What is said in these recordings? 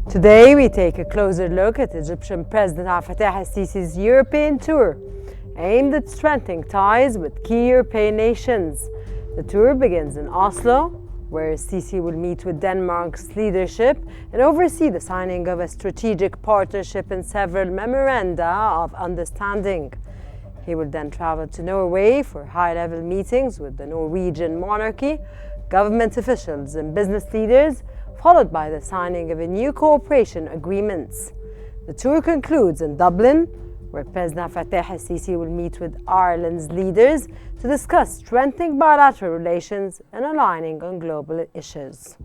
Today we take a closer look at Egyptian President El-Sisi's European tour, aimed at strengthening ties with key European nations. The tour begins in Oslo, where El-Sisi will meet with Denmark's leadership and oversee the signing of a strategic partnership and several memoranda of understanding. He will then travel to Norway for high-level meetings with the Norwegian monarchy, government officials and business leaders, followed by the signing of a new cooperation agreements. The tour concludes in Dublin, where President El-Sisi will meet with Ireland's leaders to discuss strengthening bilateral relations and aligning on global issues.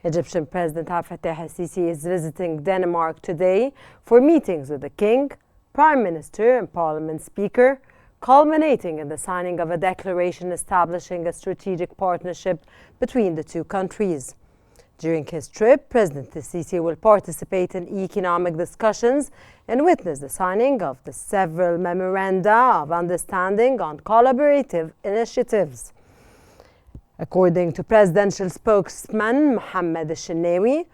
Egyptian President El-Sisi is visiting Denmark today for meetings with the King, Prime Minister and Parliament Speaker, culminating in the signing of a declaration establishing a strategic partnership between the two countries. During his trip, President El-Sisi will participate in economic discussions and witness the signing of the several memoranda of understanding on collaborative initiatives. According to presidential spokesman Mohammed El-Shenawi,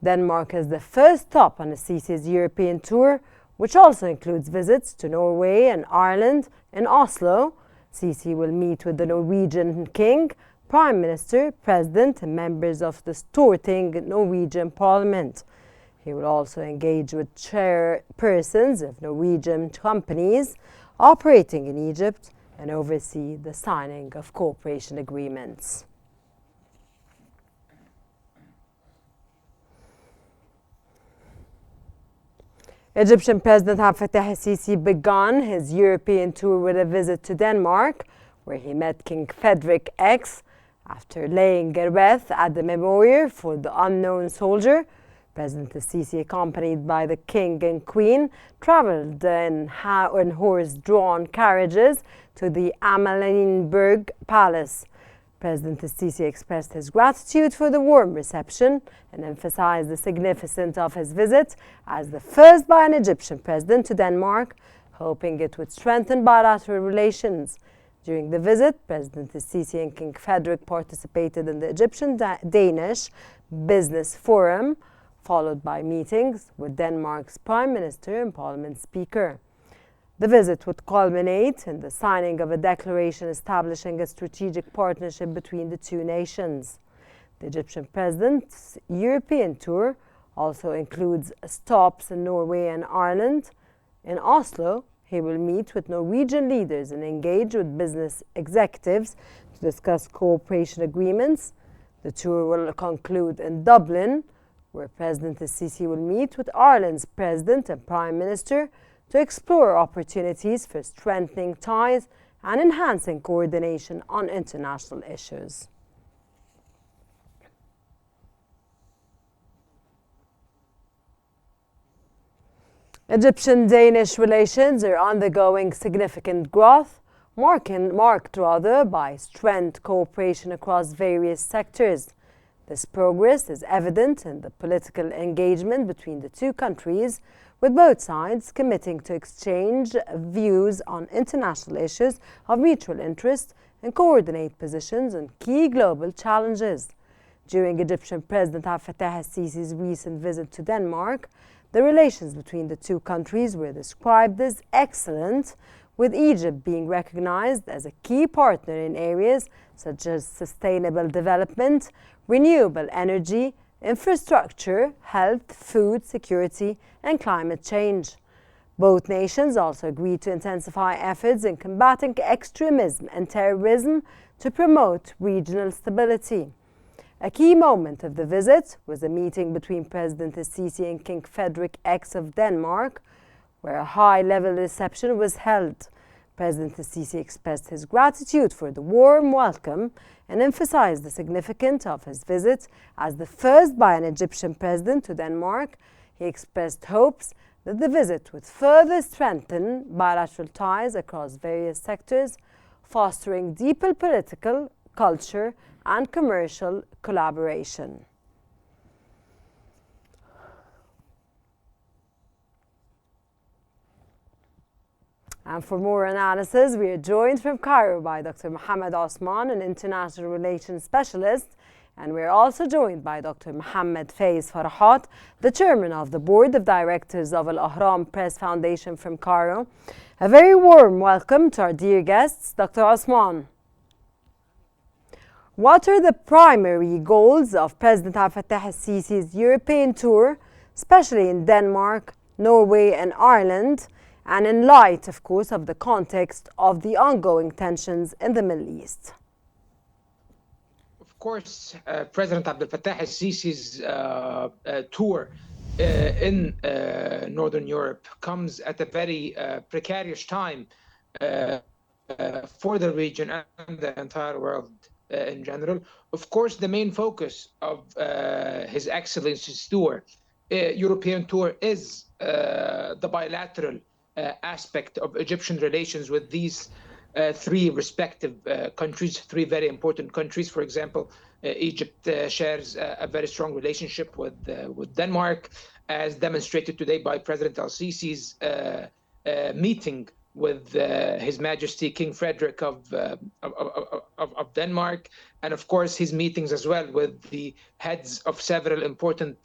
Denmark is the first stop on El-Sisi's European tour, which also includes visits to Norway and Ireland. In Oslo, Sisi will meet with the Norwegian King, Prime Minister, President and members of the Storting Norwegian Parliament. He will also engage with chairpersons of Norwegian companies operating in Egypt and oversee the signing of cooperation agreements. Egyptian President El-Sisi began his European tour with a visit to Denmark, where he met King Frederick X. After laying a wreath at the memorial for the unknown soldier, President El-Sisi, accompanied by the King and Queen, traveled in horse-drawn carriages to the Amalienburg Palace. President El-Sisi expressed his gratitude for the warm reception and emphasized the significance of his visit as the first by an Egyptian president to Denmark, hoping it would strengthen bilateral relations. During the visit, President El-Sisi and King Frederick participated in the Egyptian-Danish Business Forum, followed by meetings with Denmark's Prime Minister and Parliament Speaker. The visit would culminate in the signing of a declaration establishing a strategic partnership between the two nations. The Egyptian president's European tour also includes stops in Norway and Ireland. In Oslo, he will meet with Norwegian leaders and engage with business executives to discuss cooperation agreements. The tour will conclude in Dublin, where President El-Sisi will meet with Ireland's President and Prime Minister to explore opportunities for strengthening ties and enhancing coordination on international issues. Egyptian-Danish relations are undergoing significant growth, marked by strengthened cooperation across various sectors. This progress is evident in the political engagement between the two countries, with both sides committing to exchange views on international issues of mutual interest and coordinate positions on key global challenges. During Egyptian President El-Sisi's recent visit to Denmark, the relations between the two countries were described as excellent, with Egypt being recognized as a key partner in areas such as sustainable development, renewable energy, infrastructure, health, food security, and climate change. Both nations also agreed to intensify efforts in combating extremism and terrorism to promote regional stability. A key moment of the visit was a meeting between President El-Sisi and King Frederick X of Denmark, where a high-level reception was held. President El-Sisi expressed his gratitude for the warm welcome and emphasized the significance of his visit as the first by an Egyptian president to Denmark. He expressed hopes that the visit would further strengthen bilateral ties across various sectors, fostering deeper political, culture, and commercial collaboration. And for more analysis, we are joined from Cairo by Dr. Mohammed Osman, an international relations specialist, And we're also joined by Dr. Mohammed Faiz Farahat, the chairman of the board of directors of Al-Ahram Press Foundation from Cairo. A very warm welcome to our dear guests. Dr. Osman, what are the primary goals of President Abdel Fattah el-Sisi's European tour, especially in Denmark, Norway and Ireland, and in light, of course, of the context of the ongoing tensions in the Middle East? Of course, President Abdel Fattah el-Sisi's tour in Northern Europe comes at a very precarious time for the region and the entire world in general. Of course, the main focus of His Excellency's tour, European tour, is the bilateral aspect of Egyptian relations with these three respective countries, three very important countries. For example, Egypt shares a very strong relationship with Denmark, as demonstrated today by President El-Sisi's meeting with His Majesty King Frederick of Denmark, and of course his meetings as well with the heads of several important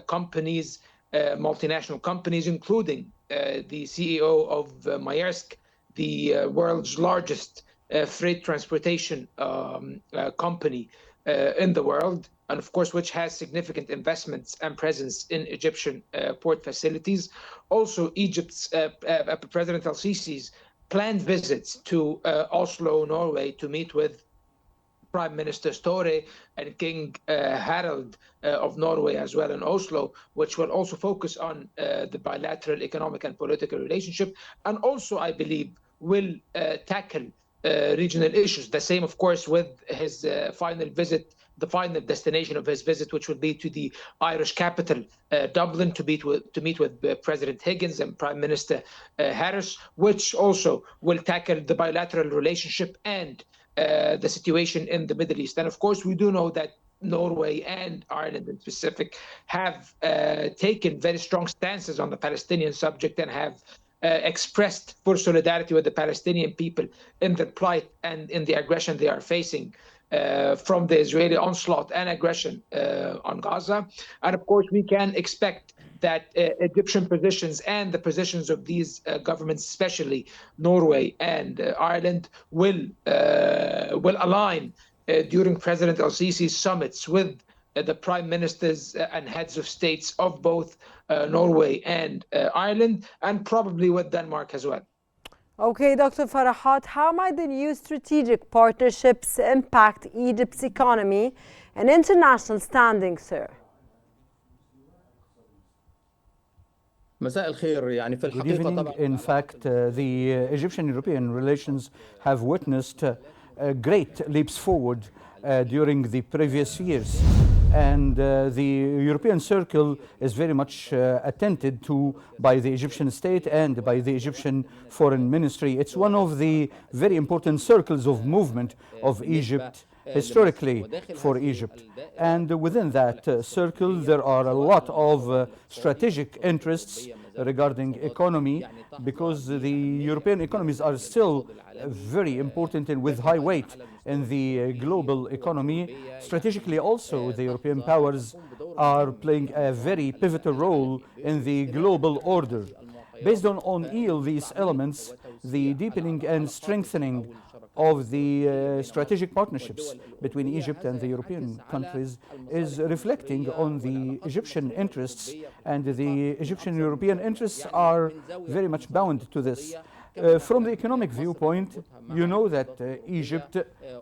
companies, multinational companies, including the CEO of Maersk, the world's largest freight transportation company in the world, and of course which has significant investments and presence in Egyptian port facilities. Also, Egypt's President El-Sisi's planned visits to Oslo, Norway, to meet with Prime Minister Støre and King Harald of Norway as well in Oslo, which will also focus on the bilateral economic and political relationship, and also, I believe, will tackle regional issues. The same, of course, with his final visit, the final destination of his visit, which will be to the Irish capital, Dublin, to meet with President Higgins and Prime Minister Harris, which also will tackle the bilateral relationship and the situation in the Middle East. And of course, we do know that Norway and Ireland in specific have taken very strong stances on the Palestinian subject and have expressed full solidarity with the Palestinian people in their plight and in the aggression they are facing from the Israeli onslaught and aggression on Gaza. And of course, we can expect that Egyptian positions and the positions of these governments, especially Norway and Ireland, will align during President El-Sisi's summits with the prime ministers and heads of states of both Norway and Ireland, and probably with Denmark as well. Okay, Dr. Farahat, how might the new strategic partnerships impact Egypt's economy and international standing, sir? Good evening. In fact, the Egyptian-European relations have witnessed great leaps forward during the previous years. And the European Circle is very much attended to by the Egyptian state and by the Egyptian Foreign Ministry. It's one of the very important circles of movement of Egypt historically for Egypt. And within that circle, there are a lot of strategic interests regarding economy, because the European economies are still very important and with high weight in the global economy. Strategically also, the European powers are playing a very pivotal role in the global order. Based on all these elements, the deepening and strengthening of the strategic partnerships between Egypt and the European countries is reflecting on the Egyptian interests, and the Egyptian-European interests are very much bound to this. From the economic viewpoint, you know that Egypt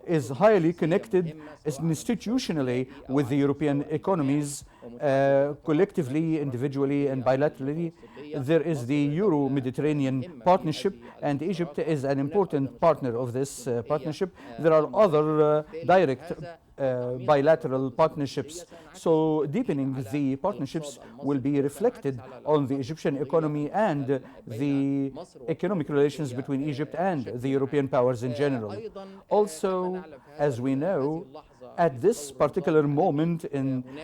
is highly connected institutionally with the European economies, collectively, individually, and bilaterally. There is the Euro-Mediterranean partnership, and Egypt is an important partner of this partnership. There are other direct bilateral partnerships. So deepening the partnerships will be reflected on the Egyptian economy and the economic relations between Egypt and the European powers in general. Also, as we know, at this particular moment,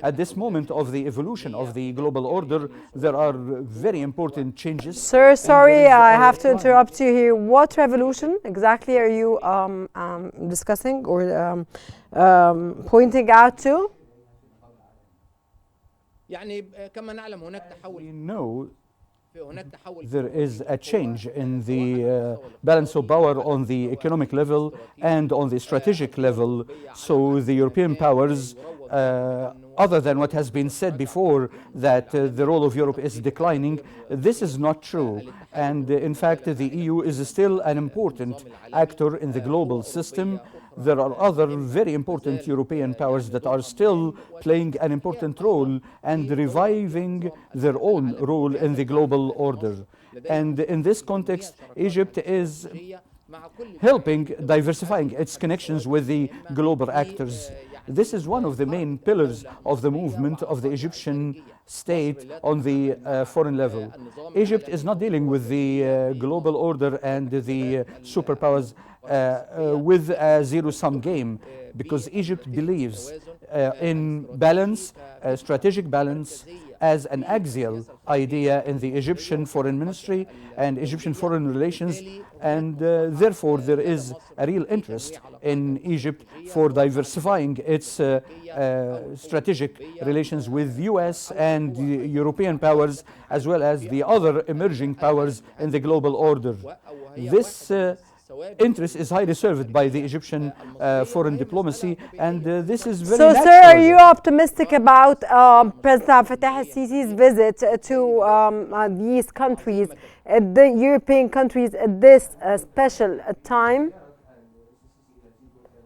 at this moment of the evolution of the global order, there are very important changes. Sir, sorry, I have to interrupt you here. What revolution exactly are you discussing or pointing out to? We know there is a change in the balance of power on the economic level and on the strategic level. So the European powers, other than what has been said before, that the role of Europe is declining, this is not true. And in fact, the EU is still an important actor in the global system. There are other very important European powers that are still playing an important role and reviving their own role in the global order. And in this context, Egypt is helping diversifying its connections with the global actors. This is one of the main pillars of the movement of the Egyptian state on the foreign level. Egypt is not dealing with the global order and the superpowers with a zero-sum game, because Egypt believes in balance, strategic balance, as an axial idea in the Egyptian foreign ministry and Egyptian foreign relations, and therefore there is a real interest in Egypt for diversifying its strategic relations with US and the European powers, as well as the other emerging powers in the global order. This interest is highly served by the Egyptian foreign diplomacy, and this is very natural. So, sir, are you optimistic about President Abdel el-Sisi's visit to these countries, the European countries, at this special time,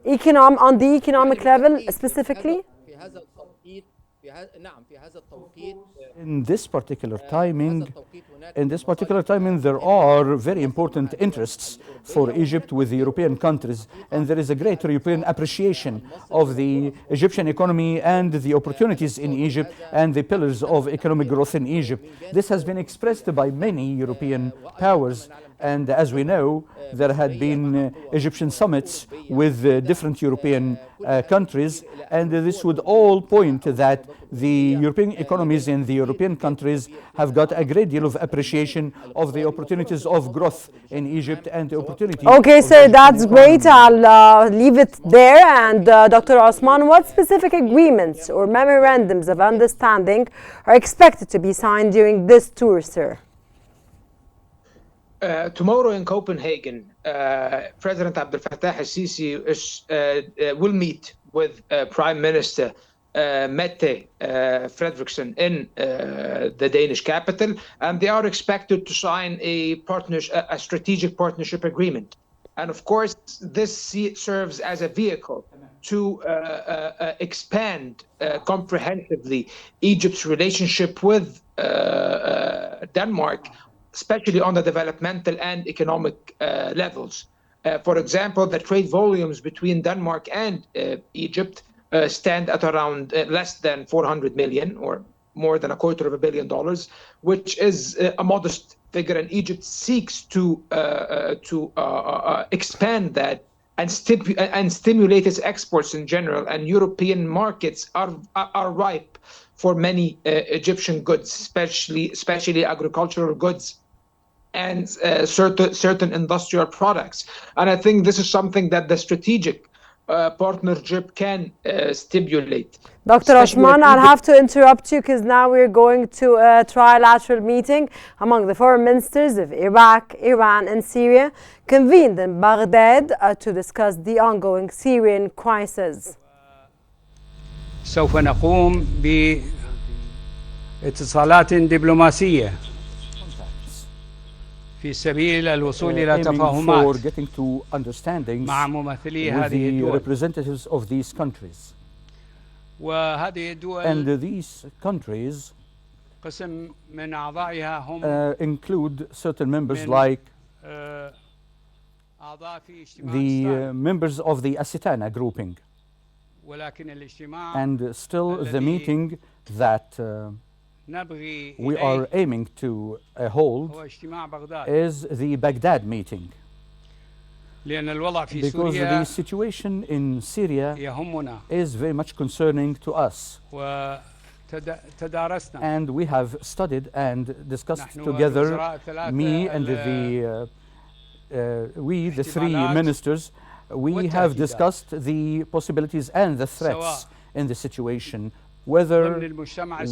on the economic level specifically? In this particular timing, there are very important interests for Egypt with the European countries, and there is a great European appreciation of the Egyptian economy and the opportunities in Egypt and the pillars of economic growth in Egypt. This has been expressed by many European powers, and as we know, there had been Egyptian summits with different European countries, and this would all point that the European economies in the European countries have got a great deal of appreciation of the opportunities of growth in Egypt and the opportunities. Okay, sir, that's great. I'll leave it there. And Dr. Osman, what specific agreements or memorandums of understanding are expected to be signed during this tour, sir? Tomorrow in Copenhagen, President Abdel Fattah el-Sisi will meet with Prime Minister Mette Frederiksen in the Danish capital, and they are expected to sign a strategic partnership agreement. And of course, this serves as a vehicle to expand comprehensively Egypt's relationship with Denmark, especially on the developmental and economic levels. For example, the trade volumes between Denmark and Egypt stand at around less than 400 million, or more than $250 million, which is a modest figure, and Egypt seeks to expand that and stimulate its exports in general. And European markets are ripe for many Egyptian goods, especially agricultural goods and certain industrial products. And I think this is something that the strategic partnership can stimulate. Dr. Osman, I'll have to interrupt you because now we're going to a trilateral meeting among the foreign ministers of Iraq, Iran, and Syria, convened in Baghdad to discuss the ongoing Syrian crisis. سوف نقوم باتصالات دبلوماسية في سبيل الوصول إلى تفاهمات مع ممثلي هذه الدول. Representatives of these countries. وهذه الدول and these countries قسم من أعضائها هم include certain members like أعضاء في اجتماع the members of the Asitana grouping. ولكن الاجتماع And still the meeting that we are aiming to hold is the Baghdad meeting, because the situation in Syria is very much concerning to us, and we have studied and discussed together, me and the three ministers, we have discussed the possibilities and the threats in the situation whether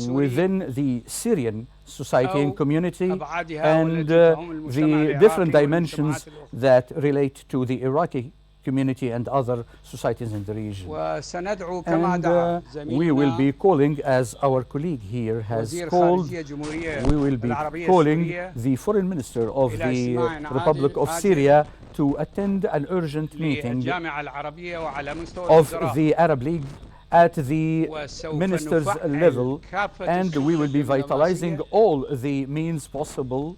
within the Syrian society and community and the different dimensions that relate to the Iraqi community and other societies in the region. And we will be calling, as our colleague here has called, we will be calling the foreign minister of the Republic of Syria to attend an urgent meeting of the Arab League at the ministers' level, and we will be vitalizing all the means possible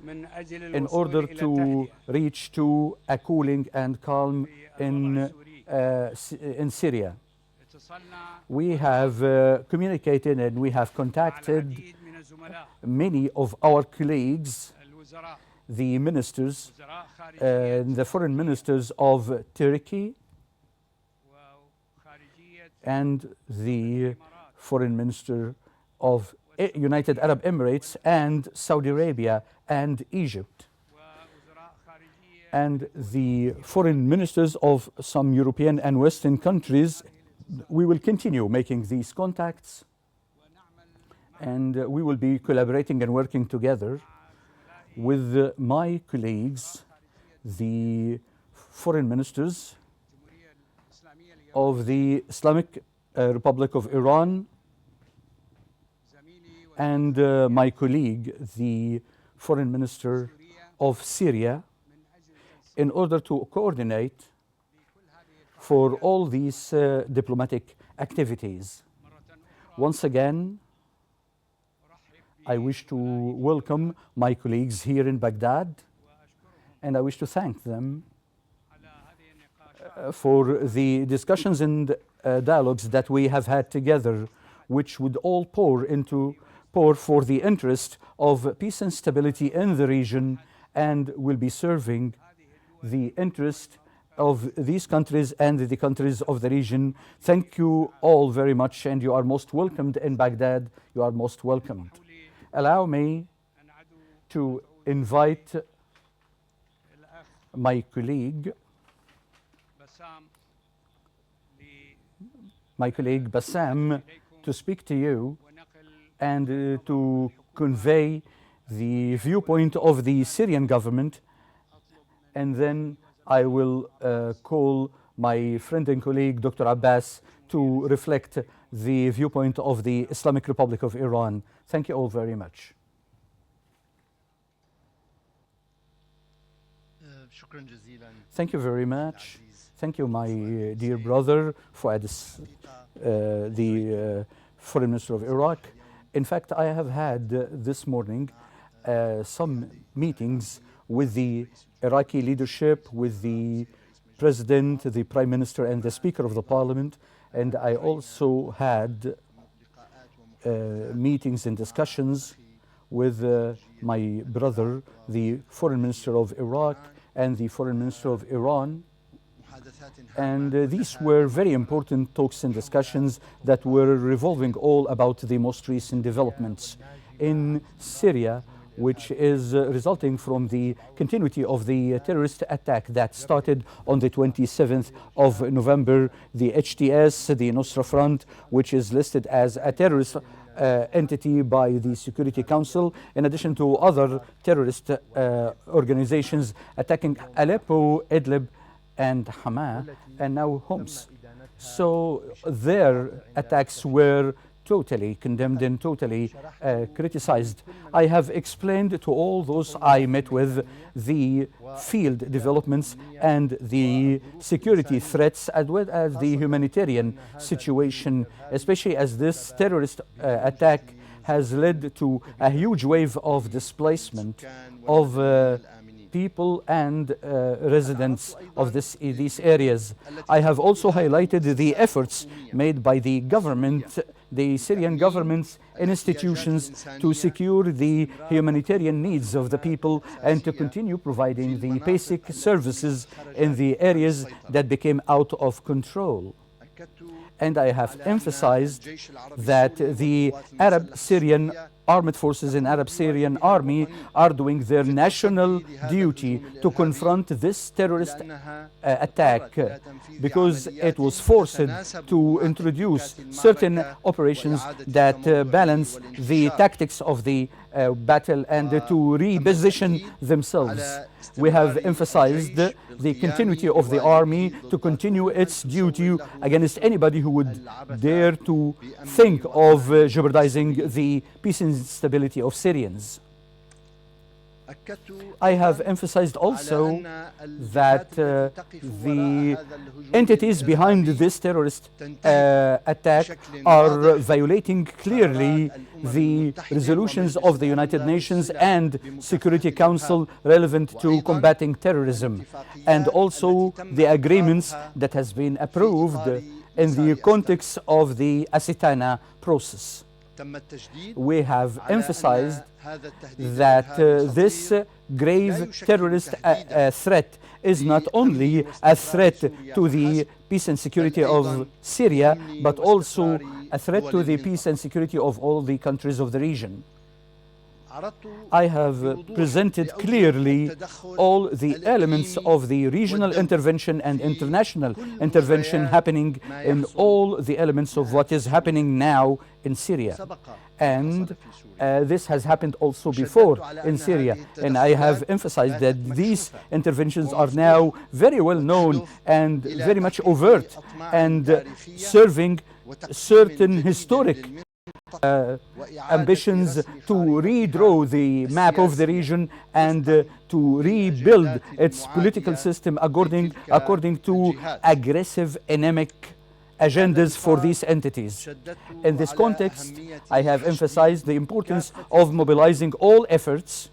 in order to reach to a cooling and calm in Syria. We have communicated and we have contacted many of our colleagues, the ministers, the foreign ministers of Turkey and the foreign minister of United Arab Emirates and Saudi Arabia and Egypt, and the foreign ministers of some European and Western countries. We will continue making these contacts, and we will be collaborating and working together with my colleagues, the foreign ministers of the Islamic Republic of Iran, and my colleague, the foreign minister of Syria, in order to coordinate for all these diplomatic activities. Once again, I wish to welcome my colleagues here in Baghdad, and I wish to thank them for the discussions and dialogues that we have had together, which would all pour for the interest of peace and stability in the region, and will be serving the interest of these countries and the countries of the region. Thank you all very much, and you are most welcomed in Baghdad. You are most welcomed. Allow me to invite my colleague Bassam to speak to you and to convey the viewpoint of the Syrian government, and then I will call my friend and colleague Dr. Abbas to reflect the viewpoint of the Islamic Republic of Iran. Thank you all very much. Thank you very much. Thank you, my dear brother, Fuad, the Foreign Minister of Iraq. In fact, I have had this morning some meetings with the Iraqi leadership, with the President, the Prime Minister, and the Speaker of the Parliament. And I also had meetings and discussions with my brother, the Foreign Minister of Iraq, and the Foreign Minister of Iran. And these were very important talks and discussions that were revolving all about the most recent developments in Syria, which is resulting from the continuity of the terrorist attack that started on the 27th of November. The HTS, the Nusra Front, which is listed as a terrorist entity by the Security Council, in addition to other terrorist organizations attacking Aleppo, Idlib, and Hama, and now Homs. So their attacks were totally condemned and totally criticized. I have explained to all those I met with the field developments and the security threats, as well as the humanitarian situation, especially as this terrorist attack has led to a huge wave of displacement of people and residents of these areas. I have also highlighted the efforts made by the government, the Syrian government's institutions, to secure the humanitarian needs of the people and to continue providing the basic services in the areas that became out of control. And I have emphasized that the Arab Syrian armed forces in Arab Syrian army are doing their national duty to confront this terrorist attack because it was forced to introduce certain operations that balance the tactics of the battle and to reposition themselves. We have emphasized the continuity of the army to continue its duty against anybody who would dare to think of jeopardizing the peace and stability of Syrians. I have emphasized also that the entities behind this terrorist attack are violating clearly the resolutions of the United Nations and Security Council relevant to combating terrorism, and also the agreements that has been approved in the context of the Asitana process. We have emphasized that this grave terrorist threat is not only a threat to the peace and security of Syria, but also a threat to the peace and security of all the countries of the region. I have presented clearly all the elements of the regional intervention and international intervention happening in all the elements of what is happening now in Syria. And this has happened also before in Syria. And I have emphasized that these interventions are now very well known and very much overt and serving certain historic ambitions to redraw the map of the region and to rebuild its political system according to aggressive, anemic agendas for these entities. In this context, I have emphasized the importance of mobilizing all efforts,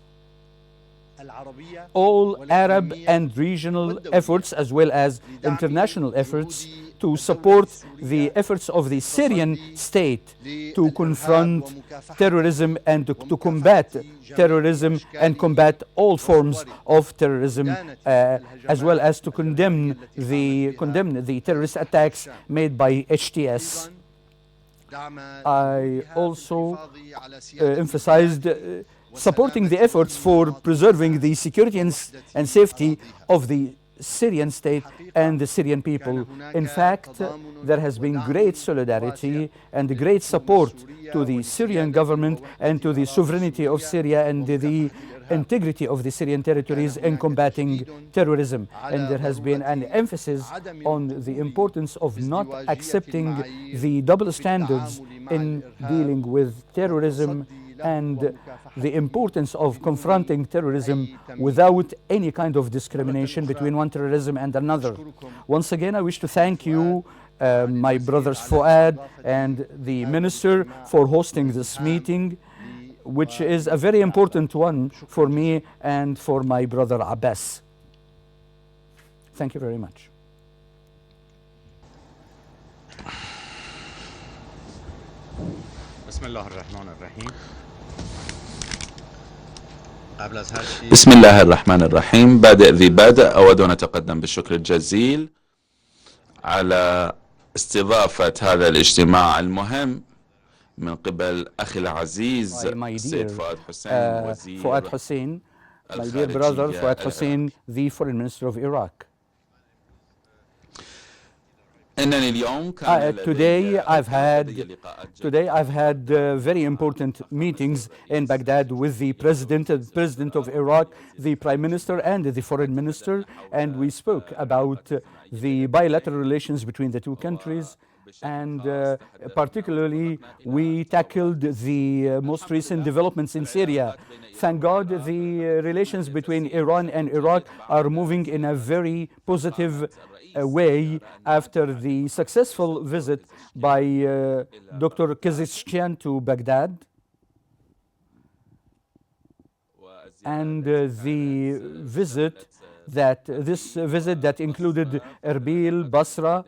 all Arab and regional efforts as well as international efforts to support the efforts of the Syrian state to confront terrorism and to combat terrorism and combat all forms of terrorism, as well as to condemn the terrorist attacks made by HTS. I also emphasized supporting the efforts for preserving the security and safety of the Syrian state and the Syrian people. In fact, there has been great solidarity and great support to the Syrian government and to the sovereignty of Syria and the integrity of the Syrian territories in combating terrorism. And there has been an emphasis on the importance of not accepting the double standards in dealing with terrorism and the importance of confronting terrorism without any kind of discrimination between one terrorism and another. Once again, I wish to thank you, my brothers Fuad and the minister, for hosting this meeting, which is a very important one for me and for my brother Abbas. Thank you very much. بسم الله الرحمن الرحيم. بادئ ذي بادئ، أود أن أتقدم بالشكر الجزيل على استضافة هذا الاجتماع المهم من قبل أخي العزيز السيد فؤاد حسين Fuad Hussein, my dear brother Fuad Hussein, the foreign minister of Iraq. Today I've had very important meetings in Baghdad with the president of Iraq, the prime minister and the foreign minister, and we spoke about the bilateral relations between the two countries, and particularly we tackled the most recent developments in Syria. Thank God the relations between Iran and Iraq are moving in a very positive way after the successful visit by Dr. Kazishkian to Baghdad, and this visit that included Erbil, Basra,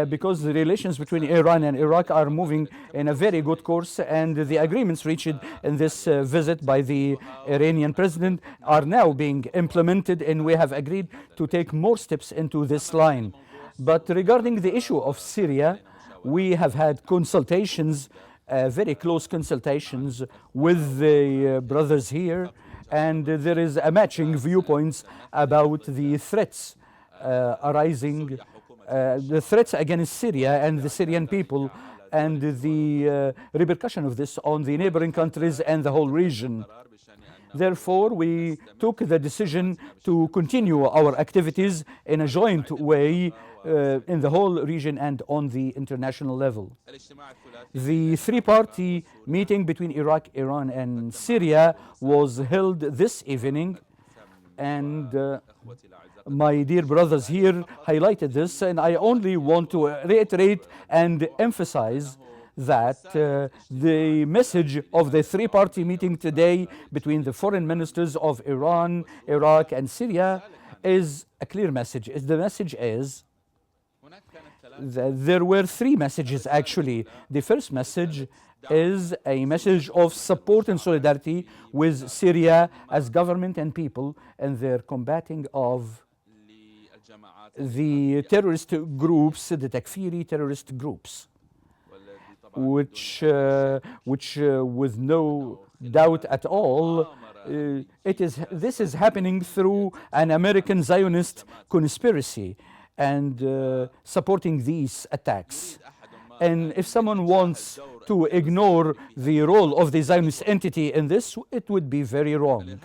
because the relations between Iran and Iraq are moving in a very good course, and the agreements reached in this visit by the Iranian president are now being implemented, and we have agreed to take more steps into this line. But regarding the issue of Syria, we have had consultations very close consultations with the brothers here, and there is a matching viewpoints about the threats arising, the threats against Syria and the Syrian people, and the repercussion of this on the neighboring countries and the whole region. Therefore, we took the decision to continue our activities in a joint way in the whole region and on the international level. The three-party meeting between Iraq, Iran, and Syria was held this evening, and my dear brothers here highlighted this, and I only want to reiterate and emphasize that the message of the three-party meeting today between the foreign ministers of Iran, Iraq, and Syria is a clear message. The message is that there were three messages actually. The first message is a message of support and solidarity with Syria as government and people and their combating of the terrorist groups, the Takfiri terrorist groups, which with no doubt at all, this is happening through an American Zionist conspiracy and supporting these attacks. And if someone wants to ignore the role of the Zionist entity in this, it would be very wrong.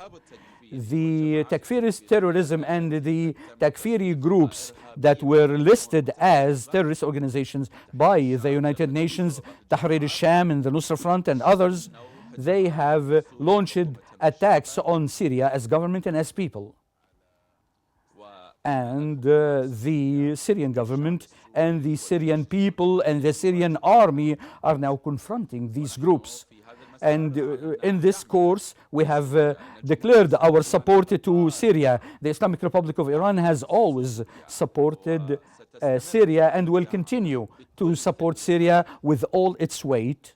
The Takfirist terrorism and the Takfiri groups that were listed as terrorist organizations by the United Nations, Tahrir al-Sham and the Nusra Front and others, they have launched attacks on Syria as government and as people. And the Syrian government and the Syrian people and the Syrian army are now confronting these groups. And in this course, we have declared our support to Syria. The Islamic Republic of Iran has always supported Syria and will continue to support Syria with all its weight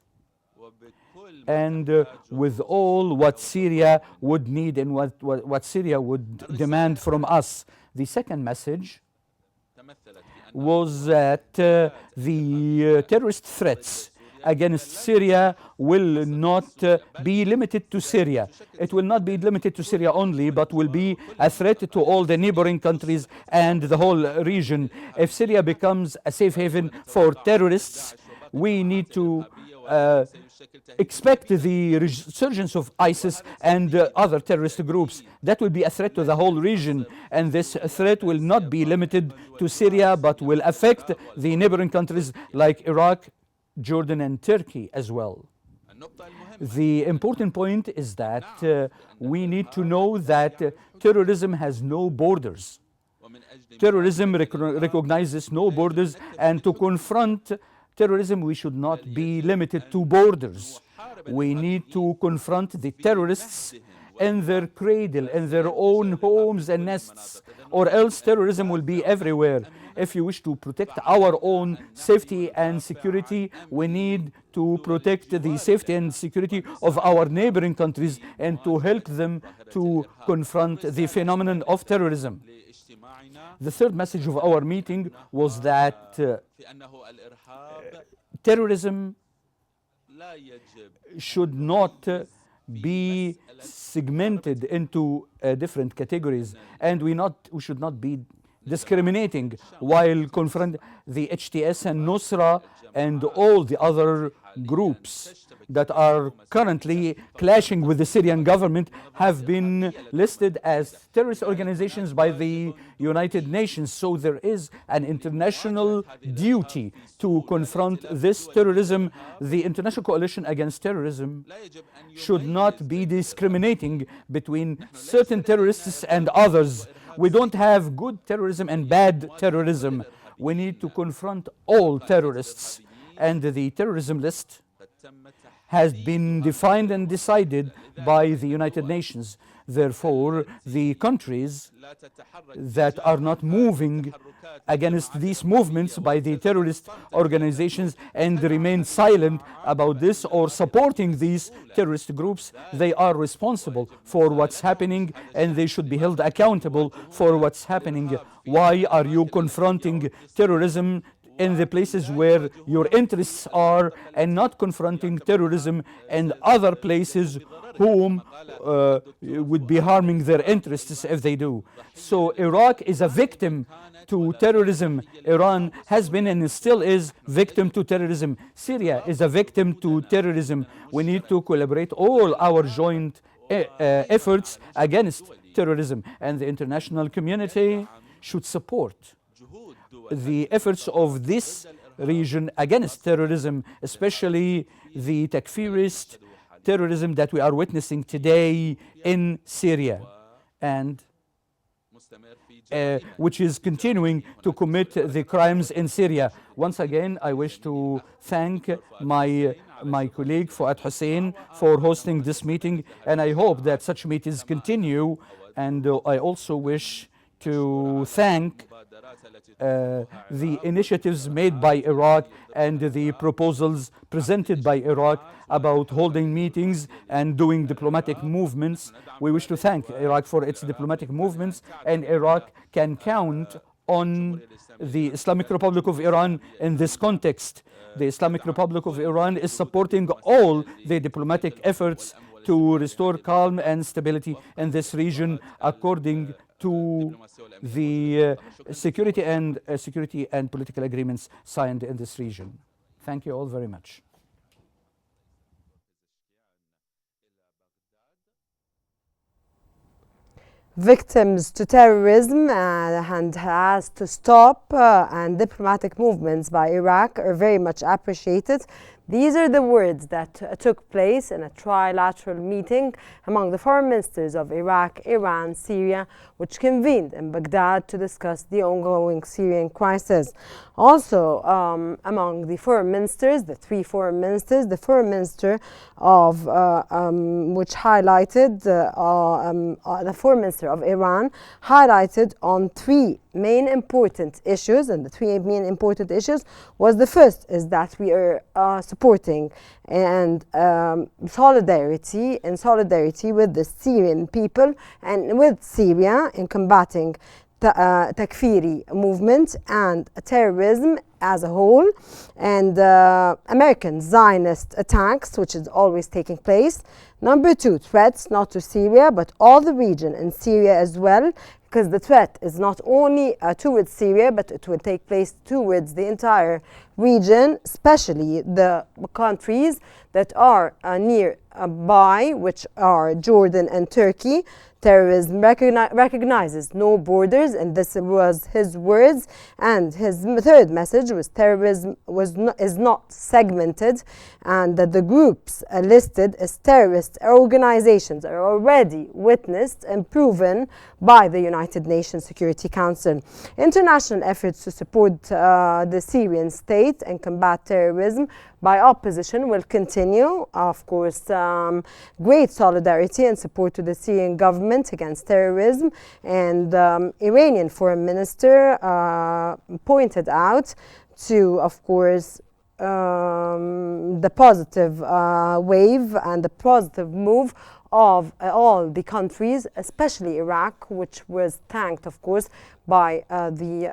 and with all what Syria would need and what Syria would demand from us. The second message was that the terrorist threats against Syria will not be limited to Syria. It will not be limited to Syria only, but will be a threat to all the neighboring countries and the whole region. If Syria becomes a safe haven for terrorists, we need to expect the resurgence of ISIS and other terrorist groups. That will be a threat to the whole region, and this threat will not be limited to Syria, but will affect the neighboring countries like Iraq, Jordan, and Turkey as well. The important point is that we need to know that terrorism has no borders. Terrorism recognizes no borders, and to confront terrorism, we should not be limited to borders. We need to confront the terrorists in their cradle, in their own homes and nests, or else terrorism will be everywhere. If you wish to protect our own safety and security, we need to protect the safety and security of our neighboring countries and to help them to confront the phenomenon of terrorism. The third message of our meeting was that terrorism should not be segmented into different categories, and we should not be discriminating while confronting the HTS and Nusra and all the other groups that are currently clashing with the Syrian government have been listed as terrorist organizations by the United Nations. So there is an international duty to confront this terrorism. The International Coalition Against Terrorism should not be discriminating between certain terrorists and others. We don't have good terrorism and bad terrorism. We need to confront all terrorists. And the terrorism list has been defined and decided by the United Nations. Therefore, the countries that are not moving against these movements by the terrorist organizations and remain silent about this or supporting these terrorist groups, they are responsible for what's happening and they should be held accountable for what's happening. Why are you confronting terrorism in the places where your interests are and not confronting terrorism and other places whom would be harming their interests if they do. So Iraq is a victim to terrorism. Iran has been and still is victim to terrorism. Syria is a victim to terrorism. We need to collaborate all our joint efforts against terrorism, and the international community should support the efforts of this region against terrorism, especially the takfirist terrorism that we are witnessing today in Syria, and which is continuing to commit the crimes in Syria. Once again, I wish to thank my colleague Fuad Hussein for hosting this meeting, and I hope that such meetings continue. And I also wish to thank the initiatives made by Iraq and the proposals presented by Iraq about holding meetings and doing diplomatic movements. We wish to thank Iraq for its diplomatic movements, and Iraq can count on the Islamic Republic of Iran in this context. The Islamic Republic of Iran is supporting all the diplomatic efforts to restore calm and stability in this region according to the security and political agreements signed in this region. Thank you all very much. Victims to terrorism and has to stop and diplomatic movements by Iraq are very much appreciated. These are the words that took place in a trilateral meeting among the foreign ministers of Iraq, Iran, Syria, which convened in Baghdad to discuss the ongoing Syrian crisis. Also, among the foreign ministers, the three foreign ministers, the foreign minister of which highlighted the foreign minister of Iran highlighted on three main important issues, and the three main important issues was the first is that we are supporting and solidarity with the Syrian people and with Syria in combating takfiri movement and terrorism as a whole, and American Zionist attacks, which is always taking place. Number two, threats not to Syria but all the region and Syria as well, because the threat is not only towards Syria, but it will take place towards the entire region, especially the countries that are nearby, which are Jordan and Turkey. Terrorism recognizes no borders, and this was his words. And his third message was terrorism is not segmented, and that the groups listed as terrorist organizations are already witnessed and proven by the United Nations Security Council. International efforts to support the Syrian state and combat terrorism by opposition will continue. Of course, great solidarity and support to the Syrian government against terrorism. And Iranian foreign minister pointed out to, of course, the positive wave and the positive move of all the countries, especially Iraq, which was thanked, of course, by the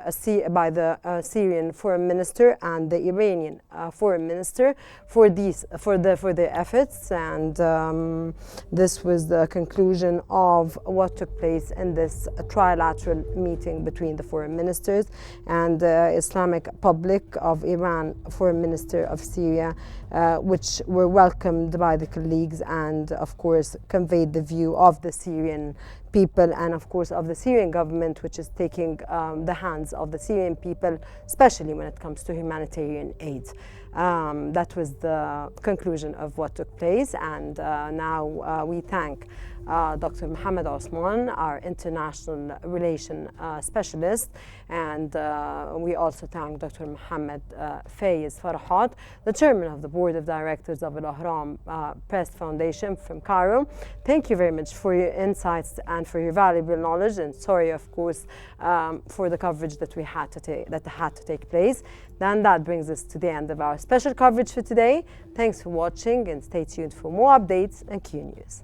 Syrian foreign minister and the Iranian foreign minister for their efforts. And this was the conclusion of what took place in this trilateral meeting between the foreign ministers and the Islamic Republic of Iran foreign minister of Syria, which were welcomed by the colleagues and, of course, conveyed the view of the Syrian people and, of course, of the Syrian government, which is taking the hands of the Syrian people, especially when it comes to humanitarian aid. That was the conclusion of what took place, and now we thank Dr. Mohammed Osman, our international relation specialist, and we also thank Dr. Mohammed Faiz Farhat, the chairman of the board of directors of Al-Ahram Press Foundation from Cairo. Thank you very much for your insights and for your valuable knowledge, and sorry, of course, for the coverage that had to take place. Then that brings us to the end of our special coverage for today. Thanks for watching, and stay tuned for more updates on Qnews.